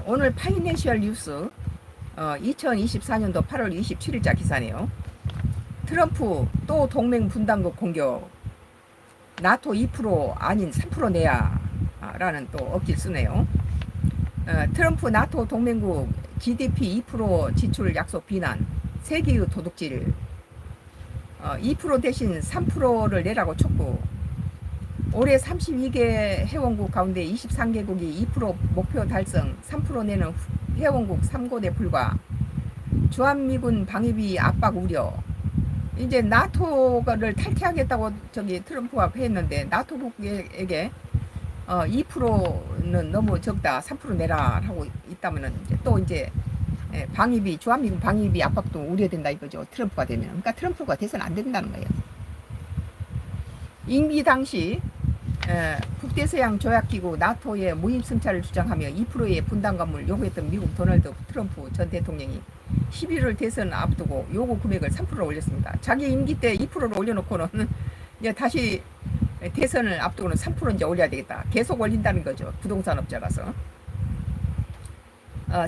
오늘 파이낸셜 뉴스 2024년도 8월 27일자 기사네요. 트럼프 또 동맹 분담국 공격, 나토 2% 아닌 3% 내야 라는 또 억지를 쓰네요. 트럼프 나토 동맹국 GDP 2% 지출 약속 비난, 세계의 도둑질, 2% 대신 3%를 내라고 촉구. 올해 32개 회원국 가운데 23개국이 2% 목표 달성, 3% 내는 회원국 3곳에 불과. 주한미군 방위비 압박 우려. 이제 나토를 탈퇴하겠다고 트럼프가 했는데, 나토국에게 2%는 너무 적다, 3% 내라 하고 있다면은 또 이제 방위비, 주한미군 방위비 압박도 우려된다 이거죠. 트럼프가 되면. 그러니까 트럼프가 돼서는 안 된다는 거예요. 임기 당시 북대서양 조약기구 나토의 무임 승차를 주장하며 2%의 분담금을 요구했던 미국 도널드 트럼프 전 대통령이 11월 대선 앞두고 요구 금액을 3% 올렸습니다. 자기 임기 때 2%를 올려놓고는 이제 다시 대선을 앞두고는 3% 이제 올려야 되겠다. 계속 올린다는 거죠. 부동산업자라서.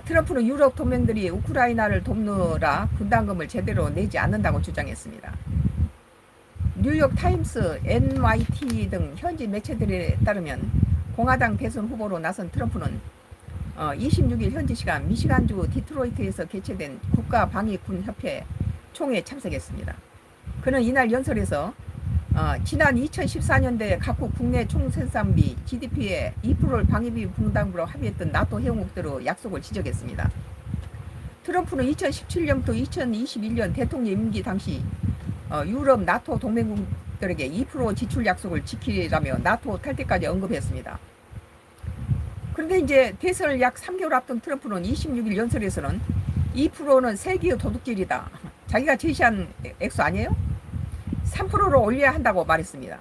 트럼프는 유럽 동맹들이 우크라이나를 돕느라 분담금을 제대로 내지 않는다고 주장했습니다. 뉴욕 타임스, NYT 등 현지 매체들에 따르면 공화당 대선 후보로 나선 트럼프는 26일 현지 시간 미시간주 디트로이트에서 개최된 국가방위군협회 총회에 참석했습니다. 그는 이날 연설에서 지난 2014년도에 각국 국내 총생산비 GDP의 2%를 방위비 분담으로 합의했던 나토 회원국들의 약속을 지적했습니다. 트럼프는 2017년부터 2021년 대통령 임기 당시 유럽 나토 동맹국들에게 2% 지출 약속을 지키라며 나토 탈퇴까지 언급했습니다. 그런데 이제 대선을 약 3개월 앞둔 트럼프는 26일 연설에서는 2%는 세계의 도둑질이다. 자기가 제시한 액수 아니에요? 3%로 올려야 한다고 말했습니다.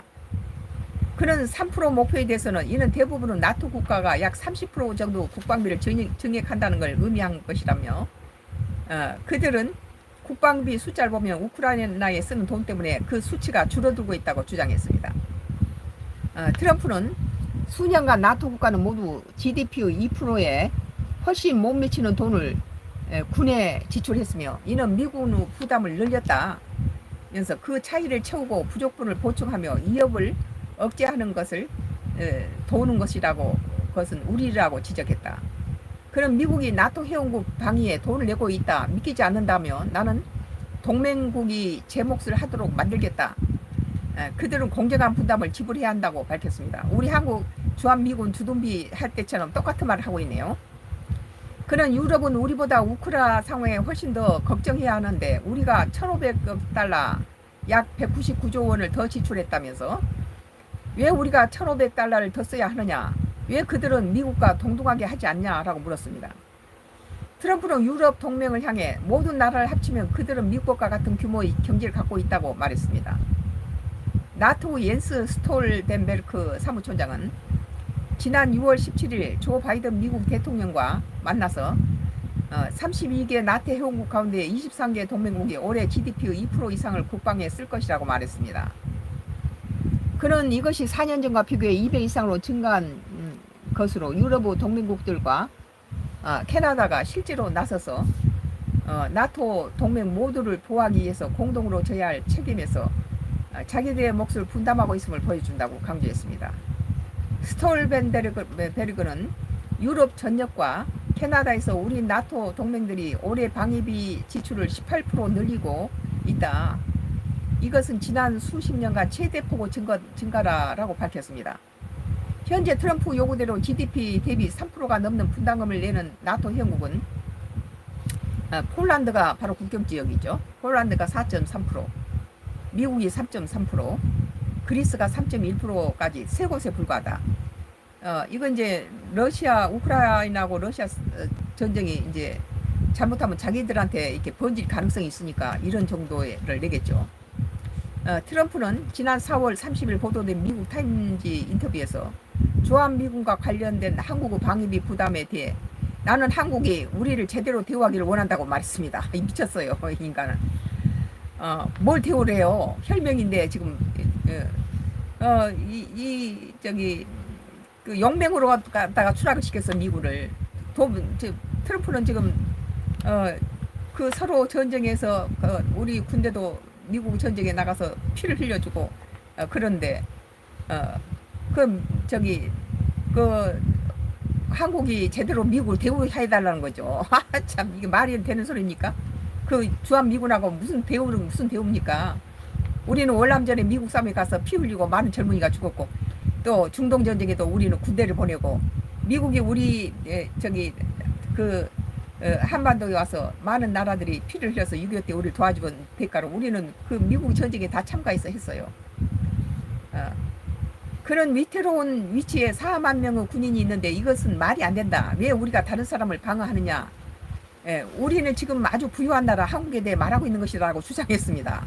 그는 3% 목표에 대해서는 이는 대부분은 나토 국가가 약 30% 정도 국방비를 증액한다는 걸 의미한 것이라며 그들은 국방비 숫자를 보면 우크라이나에 쓰는 돈 때문에 그 수치가 줄어들고 있다고 주장했습니다. 트럼프는 수년간 나토 국가는 모두 GDP의 2%에 훨씬 못 미치는 돈을 군에 지출했으며 이는 미국의 부담을 늘렸다면서 그 차이를 채우고 부족분을 보충하며 위협을 억제하는 것을 도우는 것이라고, 그것은 우리라고 지적했다. 그럼 미국이 나토 회원국 방위에 돈을 내고 있다 믿기지 않는다면 나는 동맹국이 제 몫을 하도록 만들겠다. 그들은 공정한 분담을 지불해야 한다고 밝혔습니다. 우리 한국 주한미군 주둔비 할 때처럼 똑같은 말을 하고 있네요. 그는 유럽은 우리보다 우크라 상황에 훨씬 더 걱정해야 하는데 우리가 1,500억 달러 약 199조 원을 더 지출했다면서 왜 우리가 1,500달러를 더 써야 하느냐, 왜 그들은 미국과 동등하게 하지 않냐라고 물었습니다. 트럼프는 유럽 동맹을 향해 모든 나라를 합치면 그들은 미국과 같은 규모의 경제를 갖고 있다고 말했습니다. 나토 옌스 스톨텐베르크 사무총장은 지난 6월 17일 조 바이든 미국 대통령과 만나서 32개 나토 회원국 가운데 23개 동맹국이 올해 GDP의 2% 이상을 국방에 쓸 것이라고 말했습니다. 그는 이것이 4년 전과 비교해 2배 이상으로 증가한 것으로 유럽 동맹국들과 캐나다가 실제로 나서서 나토 동맹 모두를 보호하기 위해서 공동으로 져야 할 책임에서 자기들의 몫을 분담하고 있음을 보여준다고 강조했습니다. 스톨벤베르그는 유럽 전역과 캐나다에서 우리 나토 동맹들이 올해 방위비 지출을 18% 늘리고 있다. 이것은 지난 수십 년간 최대폭의 증가라고 밝혔습니다. 현재 트럼프 요구대로 GDP 대비 3%가 넘는 분담금을 내는 나토 회원국은 폴란드가 바로 국경지역이죠. 폴란드가 4.3%, 미국이 3.3%, 그리스가 3.1%까지 세 곳에 불과하다. 이건 이제 러시아, 우크라이나하고 러시아 전쟁이 이제 잘못하면 자기들한테 이렇게 번질 가능성이 있으니까 이런 정도를 내겠죠. 트럼프는 지난 4월 30일 보도된 미국 타임즈 인터뷰에서 주한미군과 관련된 한국의 방위비 부담에 대해 나는 한국이 우리를 제대로 대우하기를 원한다고 말했습니다. 미쳤어요, 이 인간은. 뭘 대우를 해요? 혈맹인데 지금 그 영맹으로 갖다가 추락을 시켰어, 미국을. 트럼프는 지금 그 서로 전쟁에서 우리 군대도 미국 전쟁에 나가서 피를 흘려주고 그런데 저기 그 한국이 제대로 미국을 대우해달라는 거죠. 참 이게 말이 되는 소리입니까? 그 주한미군하고 무슨 대우입니까? 우리는 월남전에 미국 싸움에 가서 피 흘리고 많은 젊은이가 죽었고 또 중동 전쟁에도 우리는 군대를 보내고 미국이 우리 저기 그 한반도에 와서 많은 나라들이 피를 흘려서 6.25 때 우리를 도와준 대가로 우리는 그 미국 전쟁에 다 참가해서 했어요. 그런 위태로운 위치에 4만 명의 군인이 있는데 이것은 말이 안 된다. 왜 우리가 다른 사람을 방어하느냐. 우리는 지금 아주 부유한 나라 한국에 대해 말하고 있는 것이라고 주장했습니다.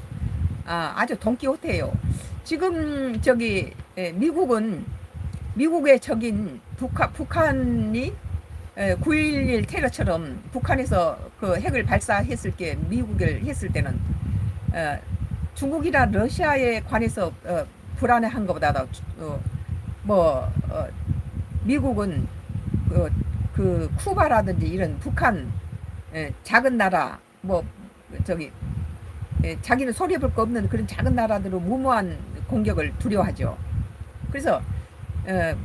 아주 돈키호테예요. 지금 저기 미국의 적인 북한이 9.11 테러처럼 북한에서 그 핵을 발사했을 게 미국을 했을 때는 중국이나 러시아에 관해서 불안해한 것보다 미국은 그 쿠바라든지 이런 북한 작은 나라 저기 자기는 손해볼 거 없는 그런 작은 나라들로 무모한 공격을 두려워하죠. 그래서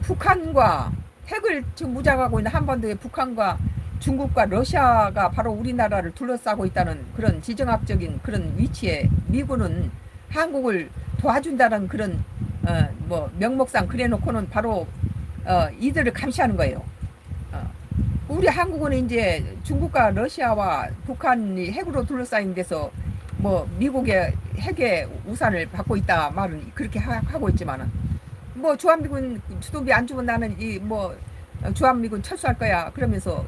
북한과 핵을 지금 무장하고 있는 한반도에 북한과 중국과 러시아가 바로 우리나라를 둘러싸고 있다는 그런 지정학적인 그런 위치에 미군은 한국을 도와준다는 그런 명목상 그래놓고는 바로 이들을 감시하는 거예요. 우리 한국은 이제 중국과 러시아와 북한이 핵으로 둘러싸인 데서 미국의 핵의 우산을 받고 있다 말은 그렇게 하고 있지만은 주한미군 주둔비 안 주면 나는 주한미군 철수할 거야 그러면서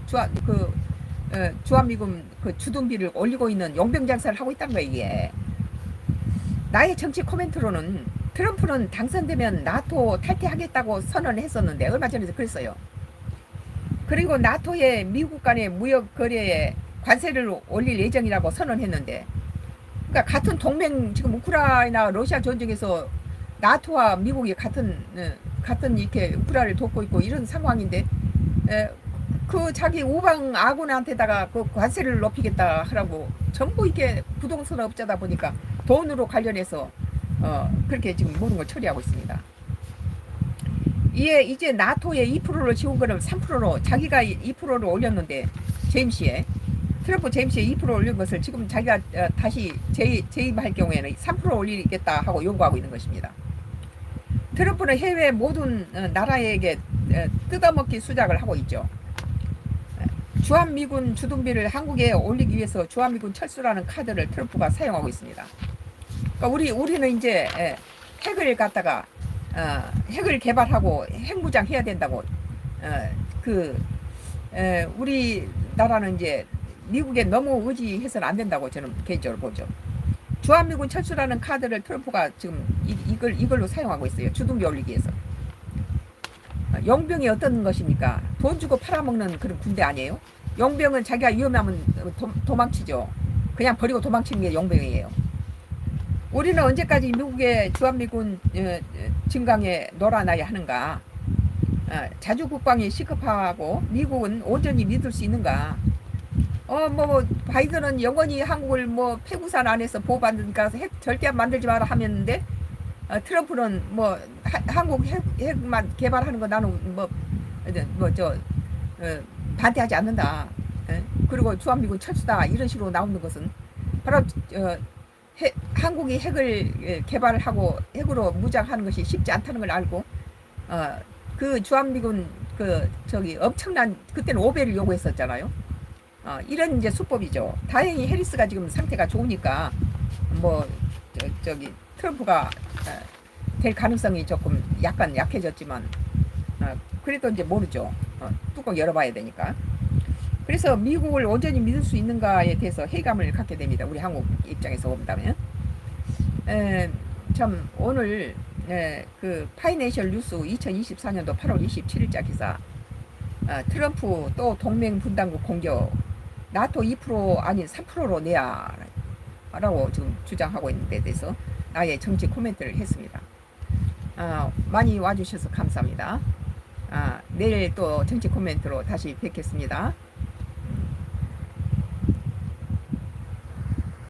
주한미군 그 주둔비를 올리고 있는 용병 장사를 하고 있다는 거예요. 이게 나의 정치 코멘트로는 트럼프는 당선되면 나토 탈퇴하겠다고 선언했었는데 얼마 전에 그랬어요. 그리고 나토의 미국 간의 무역 거래에 관세를 올릴 예정이라고 선언했는데 그러니까 같은 동맹 지금 우크라이나 러시아 전쟁에서 나토와 미국이 같은 이렇게 우크라이나를 돕고 있고 이런 상황인데 그 자기 우방 아군한테다가 그 관세를 높이겠다 하라고 전부 이게 부동산 업자다 보니까 돈으로 관련해서 그렇게 지금 모든 걸 처리하고 있습니다. 이제 나토에 2%를 지원 거를 3%로 자기가 2%를 올렸는데 트럼프 제임스에 2% 올린 것을 지금 자기가 다시 재임할 경우에는 3% 올리겠다 하고 요구하고 있는 것입니다. 트럼프는 해외 모든 나라에게 뜯어먹기 수작을 하고 있죠. 주한미군 주둔비를 한국에 올리기 위해서 주한미군 철수라는 카드를 트럼프가 사용하고 있습니다. 그러니까 우리는 이제 핵을 갖다가 핵을 개발하고 핵무장해야 된다고 우리나라는 이제 미국에 너무 의지해서는 안 된다고 저는 개인적으로 보죠. 주한미군 철수라는 카드를 트럼프가 지금 이걸로 사용하고 있어요. 주둔비 올리기 위해서. 용병이 어떤 것입니까? 돈 주고 팔아먹는 그런 군대 아니에요? 용병은 자기가 위험하면 도망치죠. 그냥 버리고 도망치는 게 용병이에요. 우리는 언제까지 미국의 주한미군 증강에 놀아나야 하는가? 자주국방이 시급하고 미국은 온전히 믿을 수 있는가? 바이든은 영원히 한국을 폐구산 안에서 보호받으니까 핵 절대 만들지 마라 하면는데 트럼프는 한국 핵만 개발하는 거 나는 반대하지 않는다. 그리고 주한미군 철수다 이런 식으로 나오는 것은 바로 한국이 핵을 개발하고 핵으로 무장하는 것이 쉽지 않다는 걸 알고 그 주한미군 엄청난 그때는 5배를 요구했었잖아요. 이런 이제 수법이죠. 다행히 해리스가 지금 상태가 좋으니까 트럼프가 될 가능성이 조금 약간 약해졌지만 그래도 이제 모르죠. 뚜껑 열어봐야 되니까. 그래서 미국을 온전히 믿을 수 있는가에 대해서 회의감을 갖게 됩니다. 우리 한국 입장에서 본다면. 참 오늘 그 파이낸셜 뉴스 2024년도 8월 27일자 기사 트럼프 또 동맹 분담국 공격 나토 2% 아닌 3%로 내야 라고 지금 주장하고 있는 데 대해서 나의 정치 코멘트를 했습니다. 많이 와주셔서 감사합니다. 내일 또 정치 코멘트로 다시 뵙겠습니다.